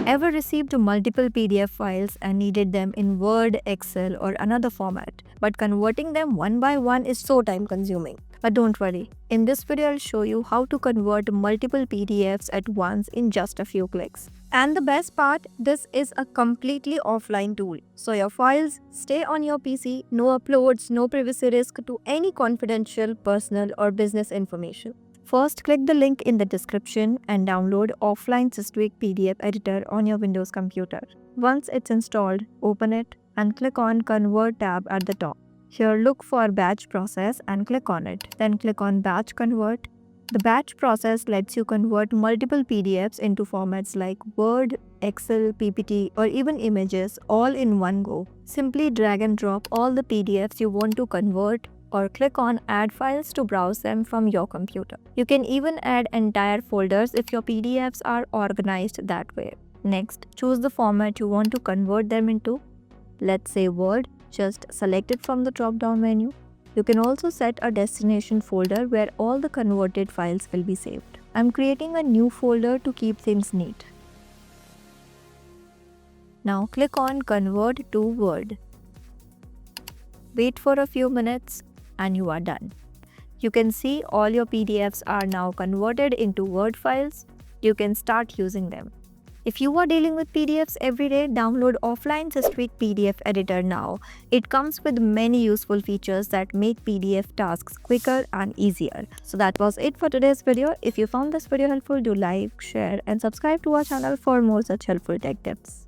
Ever received multiple PDF files and needed them in Word, Excel, or another format, but converting them one by one is so time consuming? But don't worry, in this video I'll show you how to convert multiple PDFs at once in just a few clicks. And the best part, this is a completely offline tool. So your files stay on your PC, no uploads, no privacy risk to any confidential, personal or business information. First, click the link in the description and download offline Systweak PDF Editor on your Windows computer. Once it's installed, open it and click on Convert tab at the top. Here look for Batch Process and click on it. Then click on Batch Convert. The batch process lets you convert multiple PDFs into formats like Word, Excel, PPT or even images all in one go. Simply drag and drop all the PDFs you want to convert or click on Add Files to browse them from your computer. You can even add entire folders if your PDFs are organized that way. Next, choose the format you want to convert them into. Let's say Word. Just select it from the drop-down menu. You can also set a destination folder where all the converted files will be saved. I'm creating a new folder to keep things neat. Now click on Convert to Word. Wait for a few minutes and you are done. You can see all your PDFs are now converted into Word files. You can start using them. If you are dealing with PDFs every day, download offline Systweak PDF Editor now. It comes with many useful features that make PDF tasks quicker and easier. So that was it for today's video. If you found this video helpful, do like, share and subscribe to our channel for more such helpful tech tips.